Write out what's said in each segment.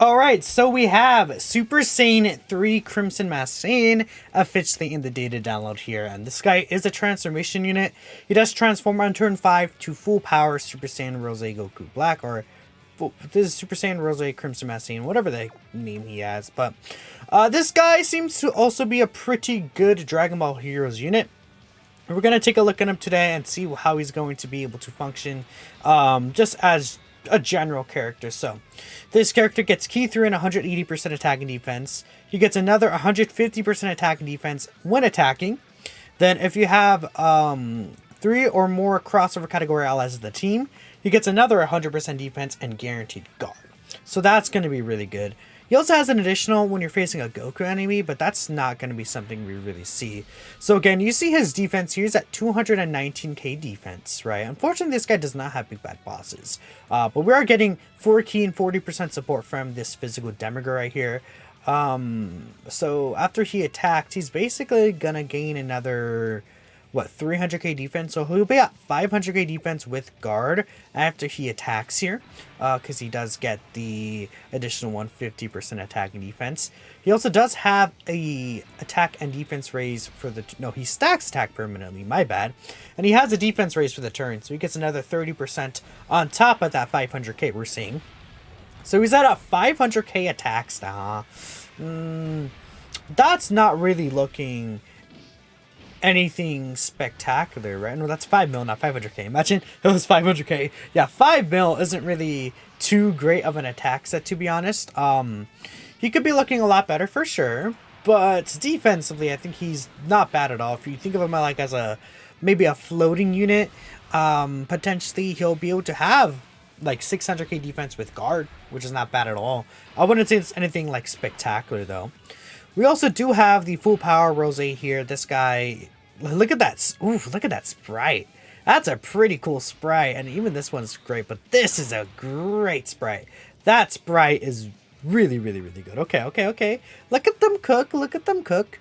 Alright, so we have Super Saiyan 3 Crimson Masked Saiyan officially in the data download here. And this guy is a transformation unit. He does transform on turn 5 to full power Super Saiyan Rose Goku Black, or this is Super Saiyan Rose Crimson Masked Saiyan, whatever the name he has. But this guy seems to also be a pretty good Dragon Ball Heroes unit. We're going to take a look at him today and see how he's going to be able to function just as a general character. So this character gets key through in 180% attack and defense. He gets another 150% attack and defense when attacking. Then if you have 3 or more crossover category allies of the team, he gets another 100% defense and guaranteed guard. So that's going to be really good. He also has an additional when you're facing a Goku enemy, but that's not going to be something we really see. So again, you see his defense here is at 219k defense, right? Unfortunately, this guy does not have big bad bosses. But we are getting 4 key and 40% support from this physical Demigur right here. So after he attacked, he's basically going to gain another, 300k defense. So he'll be at 500k defense with guard after he attacks here, because he does get the additional 150% attack and defense. He also does have a attack and defense raise for the he stacks attack permanently, my bad, and he has a defense raise for the turn, so he gets another 30% on top of that 500k we're seeing. So he's at a 500k attacks now. That's not really looking anything spectacular, right? No, that's 5 mil, not 500k. Imagine it was 500k. Yeah, 5 mil isn't really too great of an attack set, to be honest. He could be looking a lot better for sure, but defensively, I think he's not bad at all. If you think of him like as maybe a floating unit, potentially he'll be able to have like 600k defense with guard, which is not bad at all. I wouldn't say it's anything like spectacular though. We also do have the full power Rose here. This guy, look at that. Ooh, look at that sprite. That's a pretty cool sprite. And even this one's great, but this is a great sprite. That sprite is really, really, really good. Okay. Look at them cook. Look at them cook.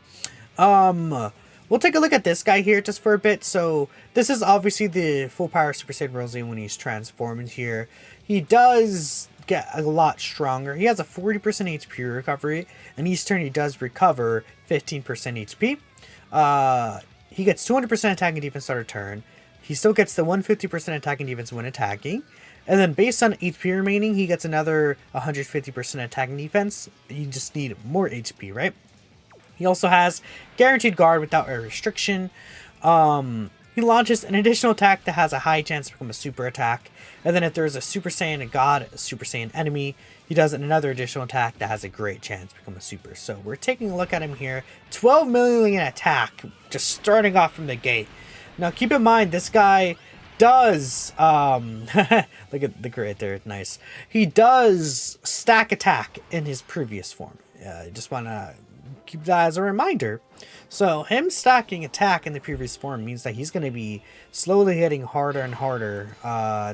We'll take a look at this guy here just for a bit. So this is obviously the full power Super Saiyan Rose when he's transformed here. He does get a lot stronger. He has a 40% HP recovery, and each turn he does recover 15% HP. He gets 200% attack and defense start a turn. He still gets the 150% attack and defense when attacking. And then based on HP remaining, he gets another 150% attack and defense. You just need more HP, right? He also has guaranteed guard without a restriction. He launches an additional attack that has a high chance to become a super attack. And then if there's a Super Saiyan, a God, a Super Saiyan enemy, he does another additional attack that has a great chance to become a super. So we're taking a look at him here. 12 million attack, just starting off from the gate. Now keep in mind, this guy does, look at the grid there, nice. He does stack attack in his previous form. I just want to keep that as a reminder. So him stacking attack in the previous form means that he's going to be slowly hitting harder and harder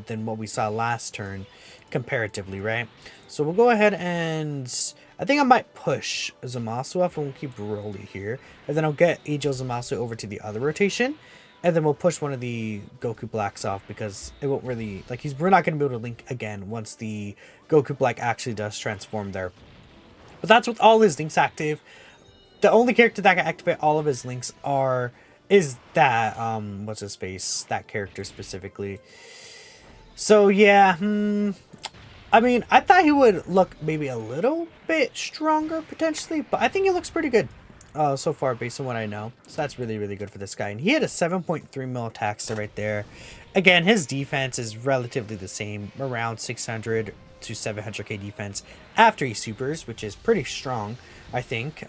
than what we saw last turn comparatively, right? So we'll go ahead and I think I might push Zamasu off and we'll keep Broly here. And then I'll get Eijo Zamasu over to the other rotation. And then we'll push one of the Goku Blacks off because it won't really, like, we're not going to be able to link again once the Goku Black actually does transform there. But that's with all his links active. The only character that can activate all of his links is that, what's his face? That character specifically. So, yeah, I mean, I thought he would look maybe a little bit stronger, potentially, but I think he looks pretty good so far, based on what I know. So that's really, really good for this guy. And he had a 7.3 mil attack stat right there. Again, his defense is relatively the same, around 600 to 700k defense after he supers, which is pretty strong, I think,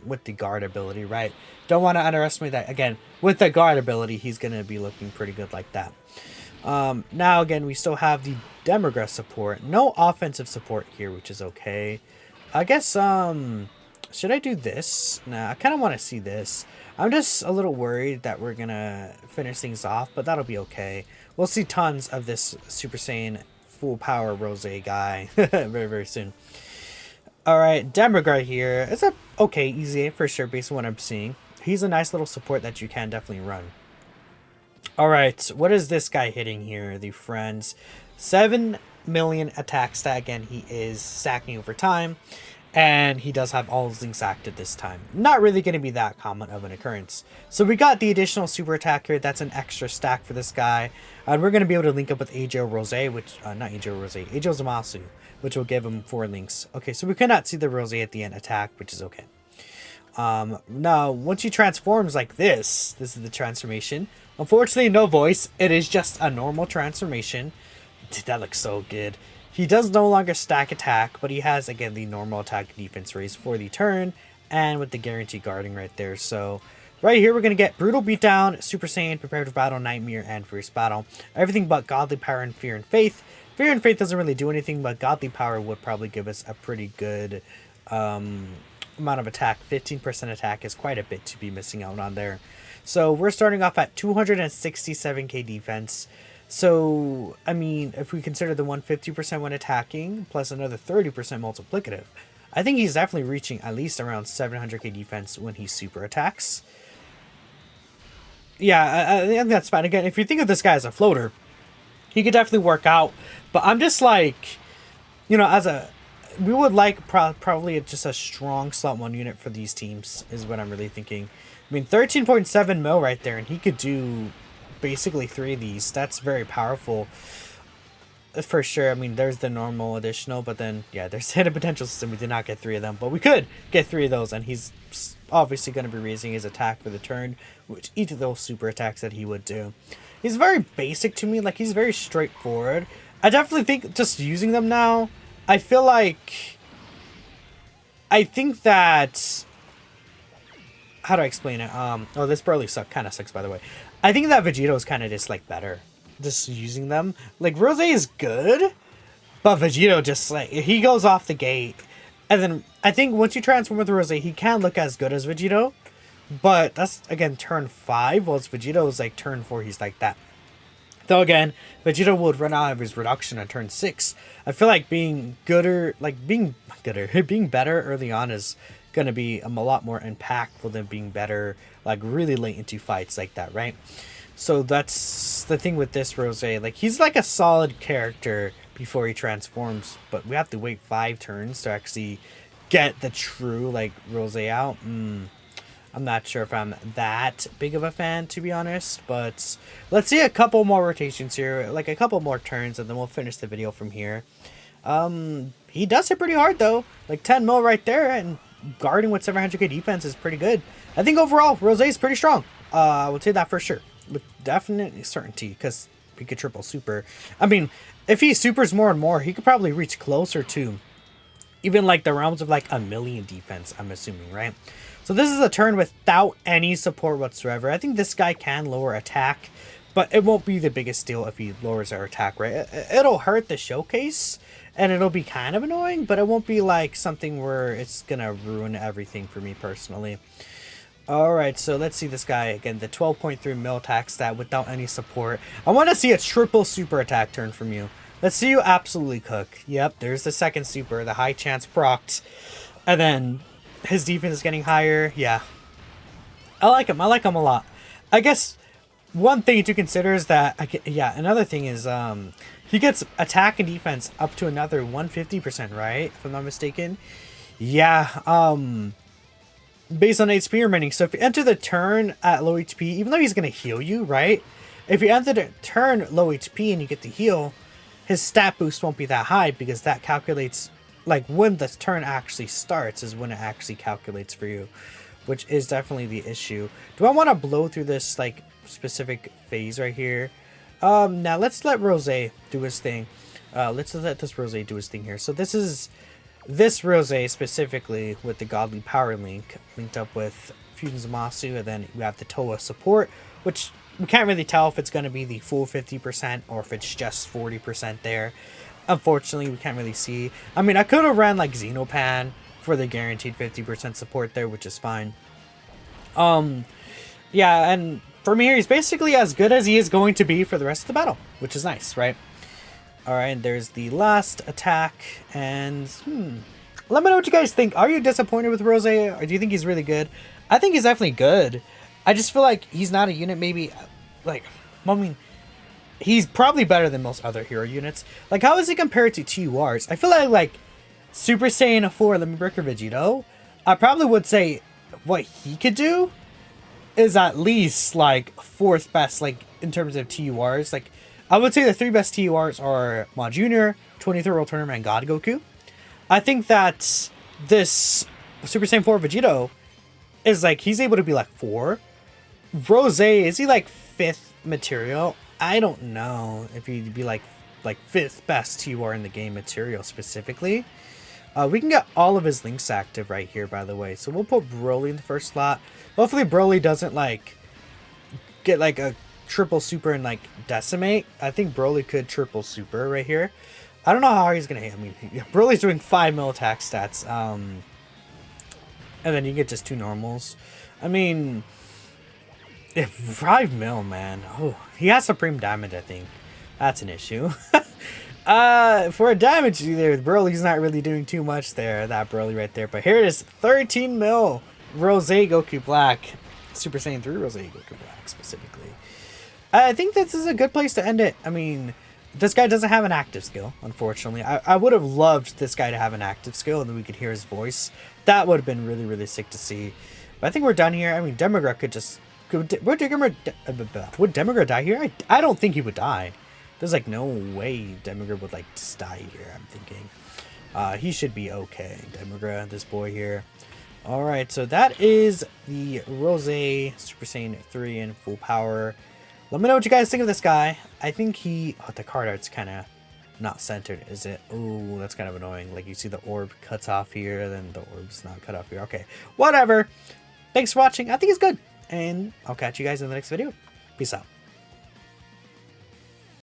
with the guard ability, right? Don't want to underestimate that. Again, with the guard ability, he's going to be looking pretty good like that. Now, again, we still have the Demigur support. No offensive support here, which is okay. I guess, should I do this? Nah, I kind of want to see this. I'm just a little worried that we're going to finish things off, but that'll be okay. We'll see tons of this Super Saiyan full power Rose guy very, very soon. Alright, Demigur here. It's a okay, easy for sure based on what I'm seeing. He's a nice little support that you can definitely run. Alright, what is this guy hitting here? The friends. 7 million attack stat. Again, he is stacking over time, and he does have all his links active this time. Not really going to be that common of an occurrence. So we got the additional super attack here. That's an extra stack for this guy. And we're going to be able to link up with Ajo Rose, which, not Ajo Rose, Ajo Zamasu, which will give him 4 links. Okay, so we cannot see the Rose at the end attack, which is okay. Now, once he transforms like this is the transformation. Unfortunately, no voice. It is just a normal transformation. Dude, that looks so good. He does no longer stack attack, but he has, again, the normal attack defense raise for the turn, and with the guarantee guarding right there. So, right here, we're going to get Brutal Beatdown, Super Saiyan, Prepared for Battle, Nightmare, and Fierce Battle. Everything but Godly Power and Fear and Faith. Fear and Faith doesn't really do anything, but Godly Power would probably give us a pretty good amount of attack. 15% attack is quite a bit to be missing out on there. So, we're starting off at 267k defense. So, I mean, if we consider the 150% when attacking, plus another 30% multiplicative, I think he's definitely reaching at least around 700k defense when he super attacks. Yeah, I think that's fine. Again, if you think of this guy as a floater, he could definitely work out. But I'm just like, you know, we would like probably just a strong slot 1 unit for these teams, is what I'm really thinking. I mean, 13.7 mil right there, and he could do basically 3 of these. That's very powerful for sure. I mean, there's the normal additional, but then yeah, there's hidden potential system. We did not get 3 of them, but we could get 3 of those, and he's obviously going to be raising his attack for the turn, which each of those super attacks that he would do. He's very basic to me. Like, he's very straightforward. I definitely think just using them now, I think that, how do I explain it? Oh, this probably kind of sucks, by the way. I think that Vegito is kind of just, like, better. Just using them. Like, Rose is good, but Vegito just, like, he goes off the gate. And then, I think once you transform with Rose, he can look as good as Vegito. But that's, again, turn 5. Whilst Vegito is, like, turn 4, he's like that. Though, again, Vegito would run out of his reduction on turn 6. I feel like being better early on is going to be a lot more impactful than being better like really late into fights like that, right? So that's the thing with this Rose. Like, he's like a solid character before he transforms, but we have to wait 5 turns to actually get the true like Rose out. I'm not sure if I'm that big of a fan, to be honest, but let's see a couple more rotations here, like a couple more turns, and then we'll finish the video from here. He does hit pretty hard though, like 10 mil right there, and guarding with 700k defense is pretty good. I think overall, Rose is pretty strong. I would say that for sure. With definite certainty, because he could triple super. I mean, if he supers more and more, he could probably reach closer to even like the realms of like 1 million defense, I'm assuming, right? So this is a turn without any support whatsoever. I think this guy can lower attack, but it won't be the biggest deal if he lowers our attack, right? It'll hurt the showcase, and it'll be kind of annoying, but it won't be like something where it's gonna ruin everything for me personally. Alright, so let's see this guy again, the 12.3 mil attack stat without any support. I want to see a triple super attack turn from you. Let's see you absolutely cook. Yep, there's the second super, the high chance procced. And then his defense is getting higher. Yeah, I like him a lot. I guess one thing to consider is that, another thing is he gets attack and defense up to another 150%, right? If I'm not mistaken. Yeah, based on HP remaining. So if you enter the turn at low HP, even though he's going to heal you, right? If you enter the turn low HP and you get the heal, his stat boost won't be that high, because that calculates, like, when the turn actually starts is when it actually calculates for you, which is definitely the issue. Do I want to blow through this, like, specific phase right here? Now let's let Rose do his thing. Let's let this Rose do his thing here. So this is this Rose specifically with the Godly Power link linked up with Fusion Zamasu, and then we have the Toa support, which we can't really tell if it's going to be the full 50% or if it's just 40% there. Unfortunately, we can't really see. I mean, I could have ran like Xenopan for the guaranteed 50% support there, which is fine. Yeah, and for me, he's basically as good as he is going to be for the rest of the battle, which is nice, right? Alright, there's the last attack, and let me know what you guys think. Are you disappointed with Rose, or do you think he's really good? I think he's definitely good. I just feel like he's not a unit maybe, like, I mean, he's probably better than most other hero units. Like, how is he compared to TURs? I feel like Super Saiyan 4 Lemon Breaker Vegito, I probably would say what he could do is at least like fourth best, like in terms of TURs. Like, I would say the three best TURs are Ma Junior, 23rd World Tournament, and God Goku. I think that this Super Saiyan 4 Vegito is like, he's able to be like 4. Rose, is he like 5th material? I don't know if he'd be like 5th best TUR in the game material specifically. We can get all of his links active right here, by the way. So we'll put Broly in the first slot. Hopefully Broly doesn't like get like a triple super and like decimate. I think Broly could triple super right here. I don't know how he's gonna hit. I mean, Broly's doing 5 mil attack stats. And then you get just 2 normals. I mean, if 5 mil, man. Oh, he has supreme damage, I think. That's an issue. For a damage there, Broly's not really doing too much there. That Broly right there. But here it is, 13 mil. Rose Goku Black. Super Saiyan 3 Rose Goku Black specifically. I think this is a good place to end it. I mean, this guy doesn't have an active skill, unfortunately. I would have loved this guy to have an active skill and then we could hear his voice. That would have been really, really sick to see. But I think we're done here. I mean, Demigra could just... would Demigra die here? I don't think he would die. There's like no way Demigra would like just die here, I'm thinking. He should be okay, Demigra, this boy here. Alright, so that is the Rose Super Saiyan 3 in full power. Let me know what you guys think of this guy. I think he... oh, the card art's kind of not centered, is it? Ooh, that's kind of annoying. Like, you see the orb cuts off here, then the orb's not cut off here. Okay, whatever. Thanks for watching. I think it's good. And I'll catch you guys in the next video. Peace out.